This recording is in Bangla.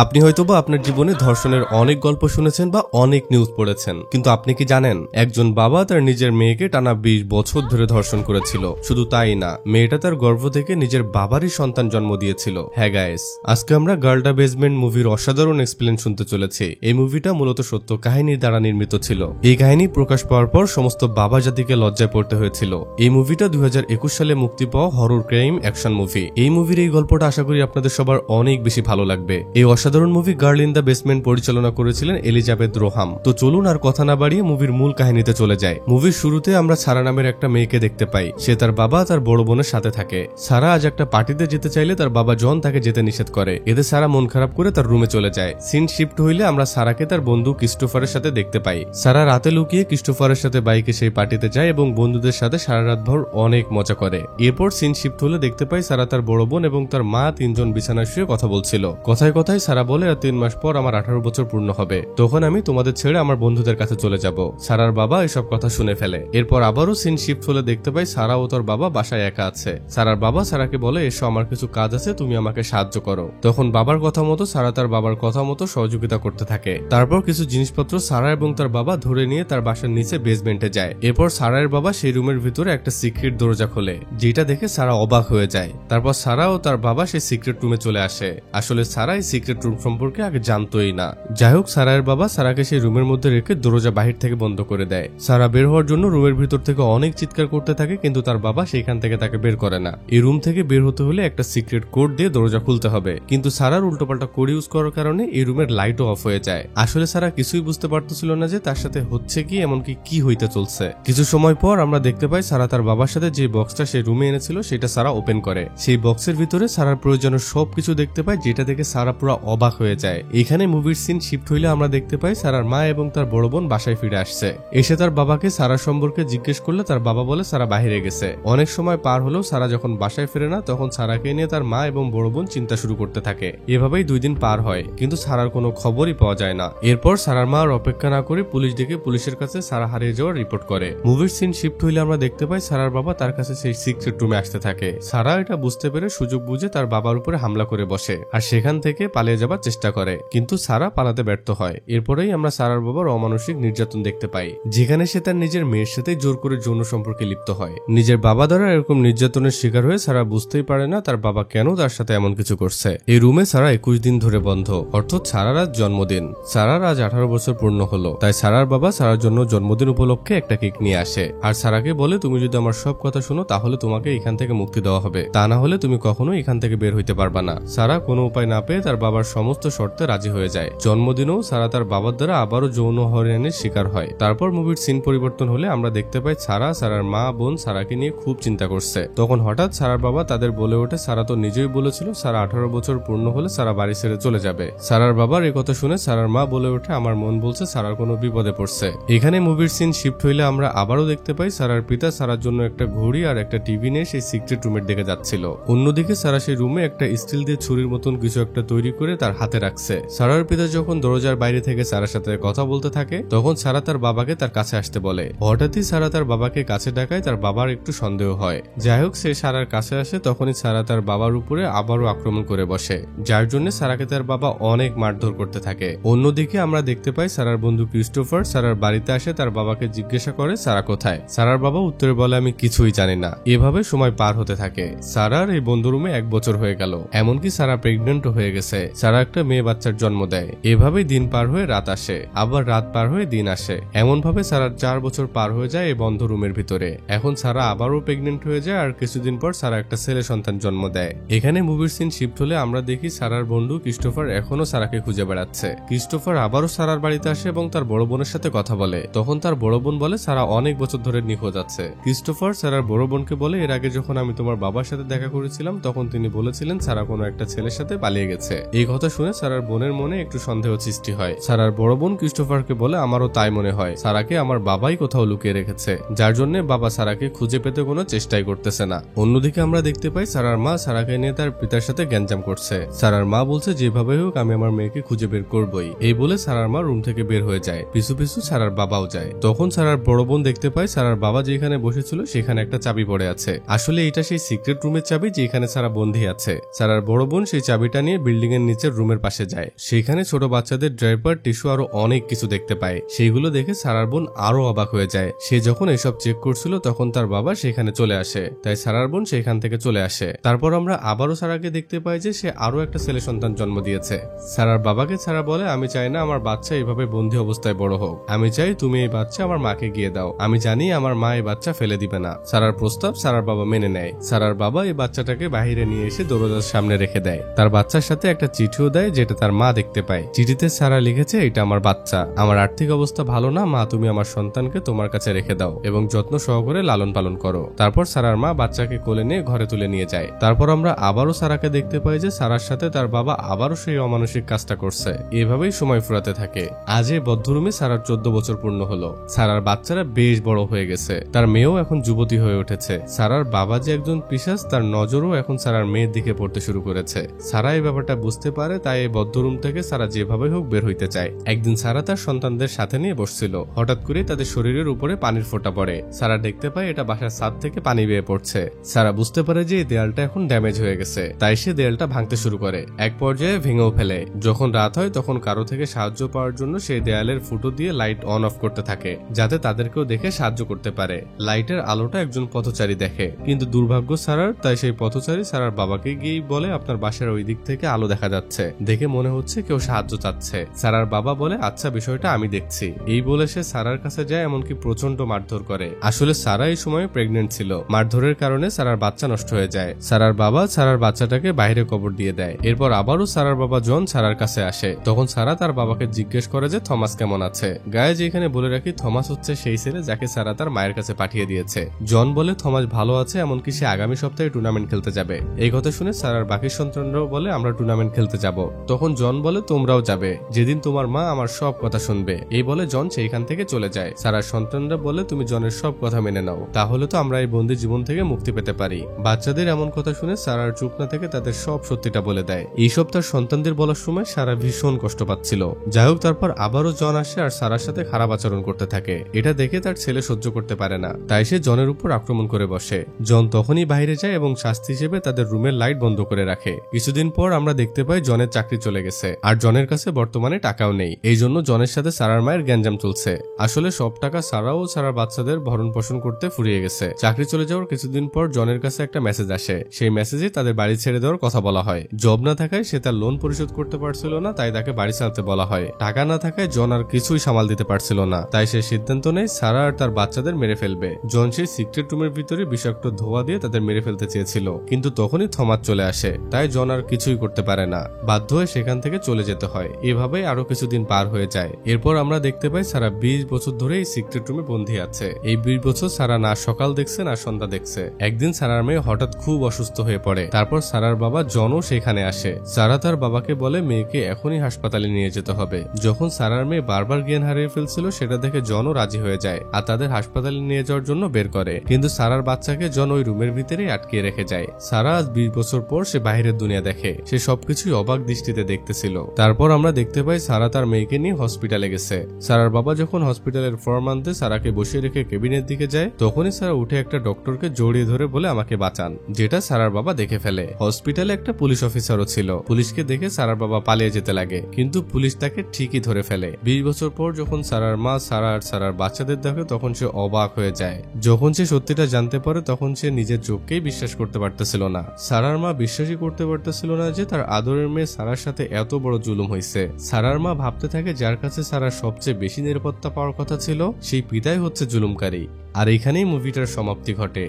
আপনি হয়তোবা আপনার জীবনে ধর্ষণের অনেক গল্প শুনেছেন বা অনেক নিউজ পড়েছেন, কিন্তু আপনি কি জানেন একজন বাবা তার নিজের মেয়েকে টানা 20 বছর ধরে ধর্ষণ করেছিল। শুধু তাই না, মেয়েটা তার গর্ভ থেকে নিজের বাবারই সন্তান জন্ম দিয়েছিল। হ্যাঁ গাইস, আজকে আমরা গার্লটা বেসমেন্ট মুভির অসাধারণ এক্সপ্লেন শুনতে চলেছি। এই মুভিটা মূলত সত্য কাহিনীর দ্বারা নির্মিত ছিল। এই কাহিনী প্রকাশ পাওয়ার পর সমস্ত বাবা জাতিকে লজ্জায় পড়তে হয়েছিল। এই মুভিটা 2021 সালে মুক্তি পাওয়া হরর ক্রাইম অ্যাকশন মুভি। এই মুভির এই গল্পটা আশা করি আপনাদের সবার অনেক বেশি ভালো লাগবে। এই অসাধারণ movie girl in the basement পরিচালনা করেছিলেন এলিজাবেথ রোহাম। তো চলুন আর কথা না বাড়িয়ে মুভির মূল কাহিনীতে চলে যায়। মুভির শুরুতে আমরা সারা নামের একটা মেয়েকে দেখতে পাই। সে তার বাবা তার বড় বোনের সাথে থাকে। সারা আজ একটা পার্টিতে যেতে চাইলে তার বাবা জন তাকে যেতে নিষেধ করে। এতে সারা মন খারাপ করে তার রুমে চলে যায়। সিন শিফট হইলে আমরা সারাকে তার বন্ধু ক্রিস্টোফারের সাথে দেখতে পাই। সারা রাতে লুকিয়ে ক্রিস্টোফারের সাথে বাইকে সেই পার্টিতে যায় এবং বন্ধুদের সাথে সারা রাত ভর অনেক মজা করে। এরপর সিন শিফট হলে দেখতে পাই সারা তার বড় বোন এবং তার মা তিনজন বিছানায় শুয়ে কথা বলছিল। কথায় কথায় সারা বলে 3 মাস পর আমার 18 বছর পূর্ণ হবে, তখন আমি তোমাদের ছেড়ে আমার বন্ধুদের কাছে চলে যাব। সারার বাবা এসব কথা শুনে ফেলে। এরপর আবারও সিন শিফট হলে দেখতে পাই সারা ও তার বাবা বাসায় একা আছে। সারার বাবা সারাকে বলে, এসো আমার কিছু কাজ আছে, তুমি আমাকে সাহায্য করো। তখন বাবার কথা মতো সারা তার বাবার কথা মতো সহযোগিতা করতে থাকে। তারপর কিছু জিনিসপত্র সারা এবং তার বাবা ধরে নিয়ে তার বাসার নিচে বেসমেন্টে যায়। এরপর সারার বাবা সেই রুমের ভিতরে একটা সিক্রেট দরজা খোলে, যেটা দেখে সারা অবাক হয়ে যায়। তারপর সারা ও তার বাবা সেই সিক্রেট রুমে চলে আসে। আসলে সারা এই সিক্রেট রুম সম্পর্কে আগে জানতোই না। যাই হোক, সারার বাবা সারাকে সেই রুমের মধ্যে রেখে দরজা বাহির থেকে বন্ধ করে দেয়। সারা বের হওয়ার জন্য রুমের ভিতর থেকে অনেক চিৎকার করতে থাকে, কিন্তু তার বাবা সেইখান থেকে তাকে বের করে না। এই রুম থেকে বের হতে হলে একটা সিক্রেট কোড দিয়ে দরজা খুলতে হবে, কিন্তু সারার উল্টোপাল্টা কোড ইউজ করার কারণে এই রুমের লাইটও অফ হয়ে যায়। আসলে সারা কিছুই বুঝতে পারতেছিল না যে তার সাথে হচ্ছে কি, এমনকি কি হইতে চলছে। কিছু সময় পর আমরা দেখতে পাই সারা তার বাবার সাথে যে বক্সটা সেই রুমে এনেছিল সেটা সারা ওপেন করে। সেই বক্সের ভিতরে সারার প্রয়োজনের সবকিছু দেখতে পাই, যেটা দেখে সারা পুরো অবাক হয়ে যায়। এখানে মুভির সিন শিফট হইলে আমরা দেখতে পাই সারার মা এবং তার বড় বোন বাসায় ফিরে আসছে। এসে তার বাবাকে সারা সম্পর্কে জিজ্ঞেস করলে তার বাবা বলে সারা বাহিরে গেছে। অনেক সময় পার হলেও সারা যখন বাসায় ফিরে না, তখন সারাকে নিয়ে তার মা এবং বড় বোন চিন্তা শুরু করতে থাকে। এভাবেই 2 দিন পার হয়, কিন্তু সারার কোনো খবরই পাওয়া যায় না। এরপর সারার মা আর অপেক্ষা না করে পুলিশ ডেকে পুলিশের কাছে সারা হারিয়ে যাওয়ার রিপোর্ট করে। মুভির সিন শিফট হইলে আমরা দেখতে পাই সারার বাবা তার কাছে সেই সিক্রেট রুমে আসতে থাকে। সারা এটা বুঝতে পেরে সুযোগ বুঝে তার বাবার উপরে হামলা করে বসে আর সেখান থেকে পালিয়ে যাবার চেষ্টা করে, কিন্তু সারা পালাতে ব্যর্থ হয়। এরপরেই আমরা সারার বাবার অমানসিক নির্যাতন দেখতে পাই, যেখানে সে তার নিজের মেয়ের সাথে জোর করে যৌন সম্পর্কে লিপ্ত হয়। নিজের বাবা দ্বারা এরকম নির্যাতনের শিকার হয়ে সারা বুঝতেই পারে না তার বাবা কেন তার সাথে এমন কিছু করছে। এই রুমে সারা 21 দিন ধরে বন্ধ, অর্থাৎ সারার আজ জন্মদিন। সারার আজ 18 বছর পূর্ণ হলো, তাই সারার বাবা সারার জন্য জন্মদিন উপলক্ষে একটা কেক নিয়ে আসে আর সারাকে বলে, তুমি যদি আমার সব কথা শোনো তাহলে তোমাকে এখান থেকে মুক্তি দেওয়া হবে, তা না হলে তুমি কখনো এখান থেকে বের হইতে পারবা না। সারা কোনো উপায় না পেয়ে তার বাবার সমস্ত শর্তে রাজি হয়ে যায়। জন্মদিনেও সারা তার বাবার দ্বারা আবারও যৌন হয়রানির শিকার হয়। তারপর মুভির সিন পরিবর্তন হলে আমরা দেখতে পাই সারার মা বোন সারাকে নিয়ে খুব চিন্তা করছে। তখন হঠাৎ সারার বাবা তাদের বলে ওঠে, সারা তো নিজেই বলেছিল সারা 18 বছর পূর্ণ হলে সারা বাড়ি ছেড়ে চলে যাবে। সারার বাবার এই কথা শুনে সারার মা বলে ওঠে, আমার মন বলছে সারার কোনো বিপদে পড়ছে। এখানে মুভির সিন শিফট হইলে আমরা আবারও দেখতে পাই সারার পিতা সারার জন্য একটা ঘড়ি আর একটা টিভি নিয়ে সেই সিক্রেট রুমের দিকে যাচ্ছিল। অন্যদিকে সারা সেই রুমে একটা স্টিল দিয়ে ছুরির মতন কিছু একটা তৈরি করে তার হাতে রাখছে। সারার পিতা যখন দরজার বাইরে থেকে সারার সাথে কথা বলতে থাকে, তখন সারা তার বাবাকে তার কাছে আসতে বলে। হঠাৎই সারা তার বাবাকে কাছে ডাকায় তার বাবার একটু সন্দেহ হয়। যাই হোক, সে সারার কাছে আসে, তখনই সারা তার বাবার উপরে আবারও আক্রমণ করে বসে, যার জন্য সারাকে তার বাবা অনেক মারধর করতে থাকে। অন্যদিকে আমরা দেখতে পাই সারার বন্ধু ক্রিস্টোফার সারার বাড়িতে আসে, তার বাবাকে জিজ্ঞাসা করে সারা কোথায়। সারার বাবা উত্তরে বলে, আমি কিছুই জানি না। এভাবে সময় পার হতে থাকে। সারার এই বন্ধু রুমে 1 বছর হয়ে গেল, এমনকি সারা প্রেগনেন্টও হয়ে গেছে। সারা একটা মেয়ে বাচ্চার জন্ম দেয়। এভাবেই দিন পার হয়ে রাত আসে, আবার রাত পার হয়ে দিন আসে। এমন ভাবে সারার 4 বছর পার হয়ে যায় এই বন্ধ রুমের ভিতরে। এখন সারা আবারও প্রেগনেন্ট হয়ে যায় আর কিছুদিন পর সারা একটা ছেলে সন্তান জন্ম দেয়। এখানে মুভির সিন শিফট হলে আমরা দেখি সারার বন্ধু ক্রিস্টোফার এখনো সারাকে খুঁজে বেড়াচ্ছে। ক্রিস্টোফার আবারও সারার বাড়িতে আসে এবং তার বড় বোনের সাথে কথা বলে। তখন তার বড় বোন বলে সারা অনেক বছর ধরে নিখোঁজ আছে। ক্রিস্টোফার সারার বড় বোনকে বলে, এর আগে যখন আমি তোমার বাবার সাথে দেখা করেছিলাম তখন তিনি বলেছিলেন সারা কোনো একটা ছেলের সাথে পালিয়ে গেছে। এই কথা শুনে সারার বোনের মনে একটু সন্দেহ সৃষ্টি হয়। সারার বড় বোন ক্রিস্টোফারকে বলে, আমারও তাই মনে হয়, সারাকে আমার বাবাই কোথাও লুকিয়ে রেখেছে, যার জন্য বাবা সারাকে খুঁজে পেতে কোনো চেষ্টাই করতেছে না। অন্যদিকে আমরা দেখতে পাই সারার মা সারাকে নিয়ে তার পিতার সাথে গ্যাঞ্জাম করছে। সারার মা বলছে, যেভাবে হোক আমি আমার মেয়েকে খুঁজে বের করবই। এই বলে সারার মা রুম থেকে বের হয়ে যায়, পিছু পিছু সারার বাবাও যায়। তখন সারার বড় বোন দেখতে পায় সারার বাবা যেখানে বসেছিল সেখানে একটা চাবি পড়ে আছে। আসলে এটা সেই সিক্রেট রুমের চাবি যেখানে সারা বন্দী আছে। সারার বড় বোন সেই চাবিটা নিয়ে বিল্ডিং এর নিচে নিচের রুমের পাশে যায়। সেখানে ছোট বাচ্চাদের ড্রাইপার, টিস্যু আরো অনেক কিছু দেখতে পায়। সেইগুলো দেখে সারার বোন আরো অবাক হয়ে যায়। সে যখন এসব চেক করছিল তখন তার বাবা সেখানে চলে আসে, তাই সারার বোন সেখান থেকে চলে আসে। তারপর আমরা আবারও সারাকে দেখতে পাই যে সে আরো একটা ছেলে সন্তান জন্ম দিয়েছে। সারার বাবাকে সারা বলে, আমি চাই না আমার বাচ্চা এইভাবে বন্দী অবস্থায় বড় হোক, আমি চাই তুমি এই বাচ্চা আমার মাকে গিয়ে দাও, আমি জানি আমার মা এই বাচ্চা ফেলে দিবে না। সারার প্রস্তাব সারার বাবা মেনে নেয়। সারার বাবা এই বাচ্চাটাকে বাহিরে নিয়ে এসে দরজার সামনে রেখে দেয়। তার বাচ্চার সাথে একটা চিঠিও দেয় যেটা তার মা দেখতে পায়। চিঠিতে সারা লিখেছে, এটা আমার বাচ্চা, আমার আর্থিক অবস্থা ভালো না মা, তুমি আমার সন্তানকে তোমার কাছে রেখে দাও এবং যত্ন সহকারে লালন পালন করো। তারপর সারার মা বাচ্চাকে কোলে নিয়ে ঘরে তুলে নিয়ে যায়। তারপর আমরা আবারও সারাকে দেখতে পাই যে সারার সাথে তার বাবা আবারও সেই অমানসিক কাজটা করছে। এভাবেই সময় ফুরাতে থাকে। আজ এই বদ্ধরুমে সারার 14 বছর পূর্ণ হলো। সারার বাচ্চারা বেশ বড় হয়ে গেছে, তার মেয়েও এখন যুবতী হয়ে উঠেছে। সারার বাবা যে একজন পিশাচ তার নজরও এখন সারার মেয়ের দিকে পড়তে শুরু করেছে। সারা এই ব্যাপারটা বুঝতে পারে, তাই এই বদ্ধরুম থেকে সারা যেভাবে হোক বের হইতে চায়। একদিন সারা তার সন্তানদের সাথে নিয়ে বসছিল, হঠাৎ করে তাদের শরীরের উপরে পানির ফোঁটা পড়ে। সারা দেখতে পায় এটা বাসার ছাদ থেকে পানি বেয়ে পড়ছে। সারা বুঝতে পারে যে এই দেয়ালটা এখন ড্যামেজ হয়ে গেছে, তাই সে দেয়ালটা ভাঙতে শুরু করে, এক পর্যায়ে ভেঙেও ফেলে। যখন রাত হয় তখন কারো থেকে সাহায্য পাওয়ার জন্য সেই দেয়ালের ফুটো দিয়ে লাইট অন অফ করতে থাকে, যাতে তাদেরকেও দেখে সাহায্য করতে পারে। লাইটের আলোটা একজন পথচারী দেখে, কিন্তু দুর্ভাগ্য সারার, তাই সেই পথচারী সারার বাবাকে গিয়ে বলে, আপনার বাসার ওই দিক থেকে আলো দেখা যাচ্ছে, দেখে মনে হচ্ছে কেউ সাহায্য চাচ্ছে। সারার বাবা বলে, আচ্ছা বিষয়টা আমি দেখছি। এই বলে সে সারার কাছে যায়, এমনকি প্রচন্ড মারধর করে। আসলে সারা এই সময় প্রেগনেন্ট ছিল। মারধরের কারণে সারার বাচ্চা নষ্ট হয়ে যায়। সারার বাবা সারার বাচ্চাটাকে বাইরে কবর দিয়ে দেয়। এরপর আবারও সারার বাবা জন সারার কাছে আসে। তখন সারা তার বাবাকে জিজ্ঞেস করে যে থমাস কেমন আছে। গায়ে যেখানে বলে রাখি, থমাস হচ্ছে সেই ছেলে যাকে সারা তার মায়ের কাছে পাঠিয়ে দিয়েছে। জন বলে থমাস ভালো আছে, এমনকি সে আগামী সপ্তাহে টুর্নামেন্ট খেলতে যাবে। এই কথা শুনে সারার বাকি সন্তানরাও বলে, আমরা টুর্নামেন্ট খেলতে যাব। তখন জন বলে, তোমরাও যাবে, যেদিন তোমার মা আমার সব কথা শুনবে। এই বলে জন সেইখান থেকে চলে যায়। সারার সন্তানরা বলে, তুমি জনের সব কথা মেনে নাও, তাহলে তো আমরা এই বন্দি জীবন থেকে মুক্তি পেতে পারি। বাচ্চাদের এমন কথা শুনে সারার চুপ না থেকে তাদের সব সত্যিটা বলে দেয়। এইসব তার সন্তানদের বলার সময় সারা ভীষণ কষ্ট পাচ্ছিল। যাই হোক, তারপর আবারও জন আসে আর সারার সাথে খারাপ আচরণ করতে থাকে। এটা দেখে তার ছেলে সহ্য করতে পারে না, তাই সে জনের উপর আক্রমণ করে বসে। জন তখনই বাইরে যায় এবং শাস্তি হিসেবে তাদের রুমের লাইট বন্ধ করে রাখে। কিছুদিন পর আমরা দেখতে পাই জনের চাকরি চলে গেছে, আর জনের কাছে বর্তমানে টাকাও নেই। এই জন্য জনের সাথে সারার মায়ের গ্যাঞ্জাম চলছে। আসলে সব টাকা সারা ও সারার বাচ্চাদের ভরণ পোষণ করতে ফুরিয়ে গেছে। চাকরি চলে যাওয়ার কিছুদিন পর জনের কাছে একটা মেসেজ আসে। সেই মেসেজে তাদের বাড়ি ছেড়ে দেওয়ার কথা বলা হয়। জব না থাকায় সে তার লোন পরিশোধ করতে পারছিল না, তাই তাকে বাড়ি ছাড়তে বলা হয়। টাকা না থাকায় জন আর কিছুই সামাল দিতে পারছিল না, তাই সে সিদ্ধান্ত নেয় সারা আর তার বাচ্চাদের মেরে ফেলবে। জন সেই সিক্রেট রুমের ভিতরে বিষাক্ত ধোঁয়া দিয়ে তাদের মেরে ফেলতে চেয়েছিল, কিন্তু তখনই থমাস চলে আসে। তাই জন আর কিছুই করতে পারে না, বাধ্য হয়ে সেখান থেকে চলে যেতে হয়। এভাবেই আরো কিছুদিন পার হয়ে যায়। এরপর আমরা দেখতে পাই সারা 20 বছর ধরে এই সিক্রেট রুমে বন্দী আছে। এই 20 বছর সারা না সকাল দেখছে না সন্ধ্যা দেখছে। একদিন সারার মেয়ে হঠাৎ খুব অসুস্থ হয়ে পড়ে। তারপর সারার বাবা জনও সেখানে আসে। সারা তার বাবাকে বলে মেয়েকে এখনই হাসপাতালে নিয়ে যেতে হবে। যখন সারার মেয়ে বারবার জ্ঞান হারিয়ে ফেলছিল সেটা দেখে জনও রাজি হয়ে যায় আর তাদের হাসপাতালে নিয়ে যাওয়ার জন্য বের করে। কিন্তু সারার বাচ্চাকে জন ওই রুমের ভিতরেই আটকে রেখে যায়। সারা আজ 20 বছর পর সে বাইরের দুনিয়া দেখে। সে সবকিছুই অবাক দৃষ্টিতে দেখতেছিল। তারপর আমরা দেখতে পাই সারা তার মেয়েকে নিয়ে হসপিটালে গেছে। সারার বাবা যখন হসপিটালের ফর্ম আনতে সারাকে বসিয়ে রেখে কেবিনের দিকে যায়, তখনই সারা উঠে একটা ডক্টরকে জড়িয়ে ধরে বলে আমাকে বাঁচান, যেটা সারার বাবা দেখে ফেলে। হসপিটালে একটা পুলিশ অফিসারও ছিল। পুলিশকে দেখে সারার বাবা পালিয়ে যেতে লাগে, কিন্তু পুলিশ তাকে ঠিকই ধরে ফেলে। 20 বছর পর যখন সারার মা সারা আর সারার বাচ্চাদের দেখে তখন সে অবাক হয়ে যায়। যখন সে সত্যিটা জানতে পারে তখন সে নিজের চোখকেই বিশ্বাস করতে পারতেছিল না। সারার মা বিশ্বাসই করতে পারতেছিল না যে তার আদরের মেয়ে সারার সাথে এত বড় জুলুম হয়েছে। সারার মা ভাবতে থাকে যার কাছে সারার সবচেয়ে বেশি নিরাপত্তা পাওয়ার কথা ছিল সেই পিতাই হচ্ছে জুলুমকারী। আর এখানেই মুভিটার সমাপ্তি ঘটে।